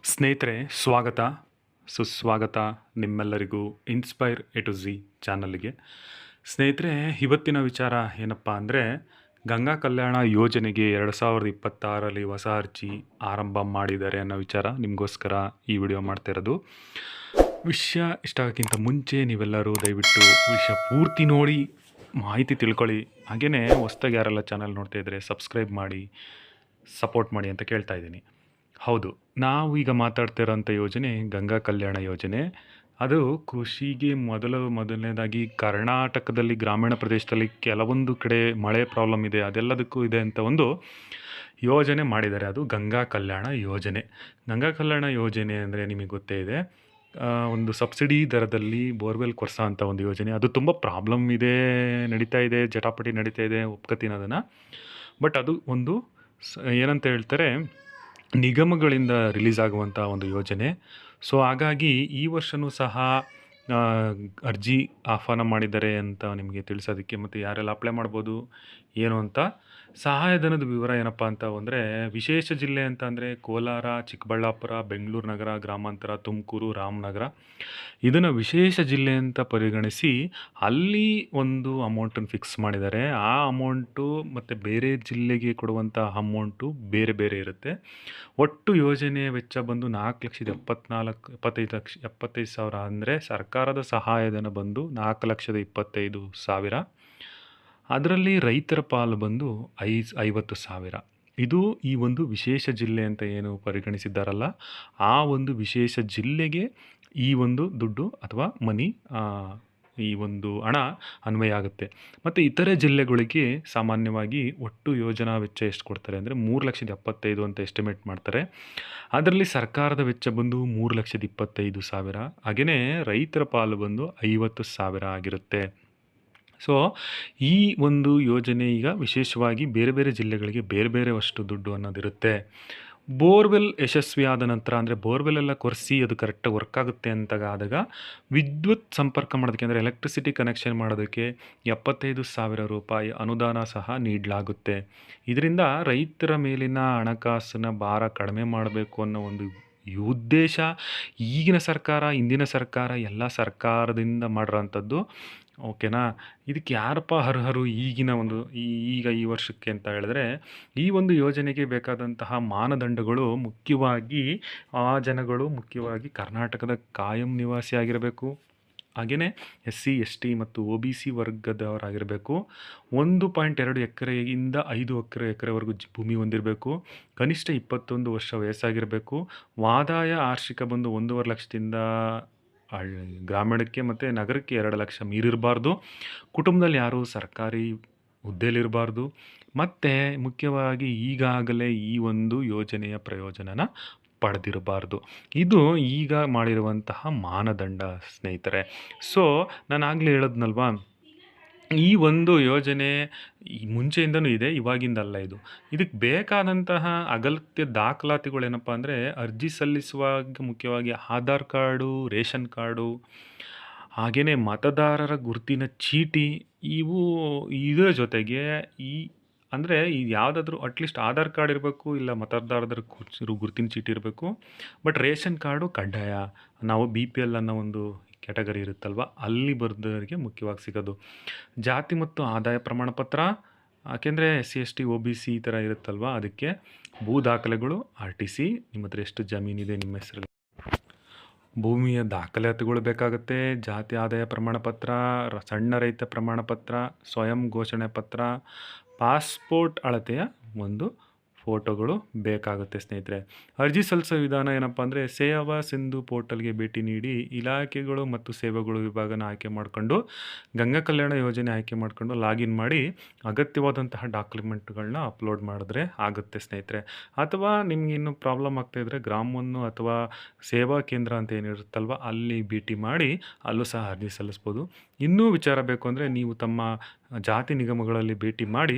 ಸ್ನೇಹಿತರೆ, ಸುಸ್ವಾಗತ ನಿಮ್ಮೆಲ್ಲರಿಗೂ ಇನ್ಸ್ಪೈರ್ ಎ ಟು ಝಿ ಚಾನಲ್ಗೆ. ಸ್ನೇಹಿತರೆ, ಇವತ್ತಿನ ವಿಚಾರ ಏನಪ್ಪ ಅಂದರೆ, ಗಂಗಾ ಕಲ್ಯಾಣ ಯೋಜನೆಗೆ 2026ರಲ್ಲಿ ಹೊಸ ಅರ್ಜಿ ಆರಂಭ ಮಾಡಿದ್ದಾರೆ ಅನ್ನೋ ವಿಚಾರ ನಿಮಗೋಸ್ಕರ ಈ ವಿಡಿಯೋ ಮಾಡ್ತಾ ಇರೋದು. ವಿಷಯ ಇಷ್ಟ ಆಗೋಕ್ಕಿಂತ ಮುಂಚೆ ನೀವೆಲ್ಲರೂ ದಯವಿಟ್ಟು ವಿಷಯ ಪೂರ್ತಿ ನೋಡಿ ಮಾಹಿತಿ ತಿಳ್ಕೊಳ್ಳಿ. ಹಾಗೆಯೇ ಹೊಸ್ದಾಗಿ ಯಾರೆಲ್ಲ ಚಾನಲ್ ನೋಡ್ತಾ ಇದ್ದರೆ ಸಬ್ಸ್ಕ್ರೈಬ್ ಮಾಡಿ, ಸಪೋರ್ಟ್ ಮಾಡಿ ಅಂತ ಕೇಳ್ತಾ ಇದ್ದೀನಿ. ಹೌದು, ನಾವು ಈಗ ಮಾತಾಡ್ತಾ ಇರೋಂಥ ಯೋಜನೆ ಗಂಗಾ ಕಲ್ಯಾಣ ಯೋಜನೆ. ಅದು ಕೃಷಿಗೆ ಮೊದಲನೇದಾಗಿ ಕರ್ನಾಟಕದಲ್ಲಿ ಗ್ರಾಮೀಣ ಪ್ರದೇಶದಲ್ಲಿ ಕೆಲವೊಂದು ಕಡೆ ಮಳೆ ಪ್ರಾಬ್ಲಮ್ ಇದೆ, ಅದೆಲ್ಲದಕ್ಕೂ ಇದೆ ಅಂತ ಒಂದು ಯೋಜನೆ ಮಾಡಿದ್ದಾರೆ. ಅದು ಗಂಗಾ ಕಲ್ಯಾಣ ಯೋಜನೆ. ಗಂಗಾ ಕಲ್ಯಾಣ ಯೋಜನೆ ಅಂದರೆ ನಿಮಗೆ ಗೊತ್ತೇ ಇದೆ, ಒಂದು ಸಬ್ಸಿಡಿ ದರದಲ್ಲಿ ಬೋರ್ವೆಲ್ ಕೊರೆಸೋ ಅಂಥ ಒಂದು ಯೋಜನೆ. ಅದು ತುಂಬ ಪ್ರಾಬ್ಲಮ್ ಇದೆ, ನಡೀತಾ ಇದೆ, ಜಟಾಪಟಿ ನಡೀತಾ ಇದೆ, ಒಪ್ಕೋತೀನಿ ಅದನ್ನು. ಬಟ್ ಅದು ಒಂದು ಏನಂತ ಹೇಳ್ತಾರೆ, ನಿಗಮಗಳಿಂದ ರಿಲೀಸ್ ಆಗುವಂಥ ಒಂದು ಯೋಜನೆ. ಸೊ ಹಾಗಾಗಿ ಈ ವರ್ಷವೂ ಸಹ ಅರ್ಜಿ ಆಹ್ವಾನ ಮಾಡಿದ್ದಾರೆ ಅಂತ ನಿಮಗೆ ತಿಳಿಸೋದಕ್ಕೆ, ಮತ್ತು ಯಾರೆಲ್ಲ ಅಪ್ಲೈ ಮಾಡ್ಬೋದು ಏನು ಅಂತ. ಸಹಾಯಧನದ ವಿವರ ಏನಪ್ಪ ಅಂತ ಅಂದರೆ, ವಿಶೇಷ ಜಿಲ್ಲೆ ಅಂತ ಅಂದರೆ ಕೋಲಾರ, ಚಿಕ್ಕಬಳ್ಳಾಪುರ, ಬೆಂಗಳೂರು ನಗರ, ಗ್ರಾಮಾಂತರ, ತುಮಕೂರು, ರಾಮನಗರ, ಇದನ್ನು ವಿಶೇಷ ಜಿಲ್ಲೆ ಅಂತ ಪರಿಗಣಿಸಿ ಅಲ್ಲಿ ಒಂದು ಅಮೌಂಟನ್ನು ಫಿಕ್ಸ್ ಮಾಡಿದ್ದಾರೆ. ಆ ಅಮೌಂಟು ಮತ್ತು ಬೇರೆ ಜಿಲ್ಲೆಗೆ ಕೊಡುವಂಥ ಅಮೌಂಟು ಬೇರೆ ಬೇರೆ ಇರುತ್ತೆ. ಒಟ್ಟು ಯೋಜನೆಯ ವೆಚ್ಚ ಬಂದು 4,75,000 ಅಂದರೆ ಸರ್ಕಾರದ ಸಹಾಯಧನ ಬಂದು 4,25,000. ಅದರಲ್ಲಿ ರೈತರ ಪಾಲು ಬಂದು 50,000. ಇದು ಈ ಒಂದು ವಿಶೇಷ ಜಿಲ್ಲೆ ಅಂತ ಏನು ಪರಿಗಣಿಸಿದ್ದಾರಲ್ಲ, ಆ ಒಂದು ವಿಶೇಷ ಜಿಲ್ಲೆಗೆ ಈ ಒಂದು ದುಡ್ಡು ಅಥವಾ ಮನಿ, ಈ ಒಂದು ಹಣ ಅನ್ವಯ ಆಗುತ್ತೆ. ಮತ್ತು ಇತರೆ ಜಿಲ್ಲೆಗಳಿಗೆ ಸಾಮಾನ್ಯವಾಗಿ ಒಟ್ಟು ಯೋಜನಾ ವೆಚ್ಚ ಎಷ್ಟು ಕೊಡ್ತಾರೆ ಅಂದರೆ 3,75,000 ಅಂತ ಎಸ್ಟಿಮೇಟ್ ಮಾಡ್ತಾರೆ. ಅದರಲ್ಲಿ ಸರ್ಕಾರದ ವೆಚ್ಚ ಬಂದು 3,25,000. ಹಾಗೆಯೇ ರೈತರ ಪಾಲು ಬಂದು 50,000 ಆಗಿರುತ್ತೆ. ಸೊ ಈ ಒಂದು ಯೋಜನೆ ಈಗ ವಿಶೇಷವಾಗಿ ಬೇರೆ ಬೇರೆ ಜಿಲ್ಲೆಗಳಿಗೆ ಬೇರೆ ಬೇರೆ ಅಷ್ಟು ದುಡ್ಡು ಅನ್ನೋದಿರುತ್ತೆ. ಬೋರ್ವೆಲ್ ಯಶಸ್ವಿ ಆದ ನಂತರ, ಅಂದರೆ ಬೋರ್ವೆಲ್ ಎಲ್ಲ ಕೊರೆಸಿ ಅದು ಕರೆಕ್ಟಾಗಿ ವರ್ಕ್ ಆಗುತ್ತೆ ಅಂತ ಆದಾಗ ವಿದ್ಯುತ್ ಸಂಪರ್ಕ ಮಾಡೋದಕ್ಕೆ, ಅಂದರೆ ಎಲೆಕ್ಟ್ರಿಸಿಟಿ ಕನೆಕ್ಷನ್ ಮಾಡೋದಕ್ಕೆ 75,000 ರೂಪಾಯಿ ಅನುದಾನ ಸಹ ನೀಡಲಾಗುತ್ತೆ. ಇದರಿಂದ ರೈತರ ಮೇಲಿನ ಹಣಕಾಸಿನ ಭಾರ ಕಡಿಮೆ ಮಾಡಬೇಕು ಅನ್ನೋ ಒಂದು ಉದ್ದೇಶ ಈಗಿನ ಸರ್ಕಾರ, ಹಿಂದಿನ ಸರ್ಕಾರ ಎಲ್ಲ ಸರ್ಕಾರದಿಂದ ಮಾಡಿರೋಂಥದ್ದು. ಓಕೆನಾ. ಇದಕ್ಕೆ ಯಾರಪ್ಪ ಅರ್ಹರು ಈಗಿನ ಒಂದು ಈಗ ಈ ವರ್ಷಕ್ಕೆ ಅಂತ ಹೇಳಿದ್ರೆ, ಈ ಒಂದು ಯೋಜನೆಗೆ ಬೇಕಾದಂತಹ ಮಾನದಂಡಗಳು ಮುಖ್ಯವಾಗಿ ಆ ಜನಗಳು ಮುಖ್ಯವಾಗಿ ಕರ್ನಾಟಕದ ಕಾಯಂ ನಿವಾಸಿ ಆಗಿರಬೇಕು. ಹಾಗೆಯೇ SC ST ಮತ್ತು OBC ವರ್ಗದವರಾಗಿರಬೇಕು. 1.2 ಎಕರೆಯಿಂದ 5 ಎಕರೆವರೆಗೂ ಭೂಮಿ ಹೊಂದಿರಬೇಕು. ಕನಿಷ್ಠ 21 ವರ್ಷ ವಯಸ್ಸಾಗಿರಬೇಕು. ಆದಾಯ ವಾರ್ಷಿಕ ಬಂದು 1.5 ಲಕ್ಷದಿಂದ ಗ್ರಾಮೀಣಕ್ಕೆ ಮತ್ತು ನಗರಕ್ಕೆ 2 ಲಕ್ಷ ಮೀರಿರಬಾರ್ದು. ಕುಟುಂಬದಲ್ಲಿ ಯಾರೂ ಸರ್ಕಾರಿ ಹುದ್ದೆಯಲ್ಲಿರಬಾರ್ದು. ಮತ್ತು ಮುಖ್ಯವಾಗಿ ಈಗಾಗಲೇ ಈ ಒಂದು ಯೋಜನೆಯ ಪ್ರಯೋಜನನ ಪಡೆದಿರಬಾರ್ದು. ಇದು ಈಗ ಮಾಡಿರುವಂತಹ ಮಾನದಂಡ ಸ್ನೇಹಿತರೆ. ಸೊ ನಾನು ಆಗಲೇ ಹೇಳಿದ್ನಲ್ವಾ, ಈ ಒಂದು ಯೋಜನೆ ಮುಂಚೆಯಿಂದನೂ ಇದೆ, ಇವಾಗಿಂದಲ್ಲ ಇದು. ಇದಕ್ಕೆ ಬೇಕಾದಂತಹ ಅಗತ್ಯ ದಾಖಲಾತಿಗಳೇನಪ್ಪ ಅಂದರೆ, ಅರ್ಜಿ ಸಲ್ಲಿಸುವಾಗ ಮುಖ್ಯವಾಗಿ ಆಧಾರ್ ಕಾರ್ಡು, ರೇಷನ್ ಕಾರ್ಡು, ಹಾಗೆಯೇ ಮತದಾರರ ಗುರುತಿನ ಚೀಟಿ, ಇದರ ಜೊತೆಗೆ ಅಂದರೆ ಯಾವುದಾದ್ರೂ ಅಟ್ಲೀಸ್ಟ್ ಆಧಾರ್ ಕಾರ್ಡ್ ಇರಬೇಕು, ಇಲ್ಲ ಮತದಾರರ ಗುರುತಿನ ಚೀಟಿ ಇರಬೇಕು. ಬಟ್ ರೇಷನ್ ಕಾರ್ಡು ಕಡ್ಡಾಯ. ನಾವು BPL ಅನ್ನೋ ಒಂದು ಕ್ಯಾಟಗರಿ ಇರುತ್ತಲ್ವ, ಅಲ್ಲಿ ಬರೆದವರಿಗೆ ಮುಖ್ಯವಾಗಿ ಸಿಗೋದು. ಜಾತಿ ಮತ್ತು ಆದಾಯ ಪ್ರಮಾಣ ಪತ್ರ, ಯಾಕೆಂದರೆ SC ST OBC ಈ ಥರ ಇರುತ್ತಲ್ವ, ಅದಕ್ಕೆ ಭೂ ದಾಖಲೆಗಳು, RTC, ನಿಮ್ಮ ಹತ್ರ ಎಷ್ಟು ಜಮೀನಿದೆ ನಿಮ್ಮ ಹೆಸರಲ್ಲಿ, ಭೂಮಿಯ ದಾಖಲಾತಿಗಳು ಬೇಕಾಗುತ್ತೆ. ಜಾತಿ ಆದಾಯ ಪ್ರಮಾಣ ಪತ್ರ, ಸಣ್ಣ ರೈತ ಪ್ರಮಾಣ ಪತ್ರ, ಸ್ವಯಂ ಘೋಷಣೆ ಪತ್ರ, ಪಾಸ್ಪೋರ್ಟ್ ಅಳತೆಯ ಒಂದು ಫೋಟೋಗಳು ಬೇಕಾಗುತ್ತೆ ಸ್ನೇಹಿತರೆ. ಅರ್ಜಿ ಸಲ್ಲಿಸೋ ವಿಧಾನ ಏನಪ್ಪ ಅಂದರೆ, ಸೇವಾ ಸಿಂಧು ಪೋರ್ಟಲ್ಗೆ ಭೇಟಿ ನೀಡಿ ಇಲಾಖೆಗಳು ಮತ್ತು ಸೇವೆಗಳು ವಿಭಾಗನ ಆಯ್ಕೆ ಮಾಡಿಕೊಂಡು ಗಂಗಾ ಕಲ್ಯಾಣ ಯೋಜನೆ ಆಯ್ಕೆ ಮಾಡಿಕೊಂಡು ಲಾಗಿನ್ ಮಾಡಿ ಅಗತ್ಯವಾದಂತಹ ಡಾಕ್ಯುಮೆಂಟ್ಗಳನ್ನ ಅಪ್ಲೋಡ್ ಮಾಡಿದ್ರೆ ಆಗುತ್ತೆ ಸ್ನೇಹಿತರೆ. ಅಥವಾ ನಿಮ್ಗೆ ಇನ್ನೂ ಪ್ರಾಬ್ಲಮ್ ಆಗ್ತಾಯಿದ್ರೆ ಗ್ರಾಮವನ್ನು ಅಥವಾ ಸೇವಾ ಕೇಂದ್ರ ಅಂತ ಏನಿರುತ್ತಲ್ವ, ಅಲ್ಲಿ ಭೇಟಿ ಮಾಡಿ ಅಲ್ಲೂ ಸಹ ಅರ್ಜಿ ಸಲ್ಲಿಸ್ಬೋದು. ಇನ್ನೂ ವಿಚಾರ ಬೇಕು ಅಂದರೆ ನೀವು ತಮ್ಮ ಜಾತಿ ನಿಗಮಗಳಲ್ಲಿ ಭೇಟಿ ಮಾಡಿ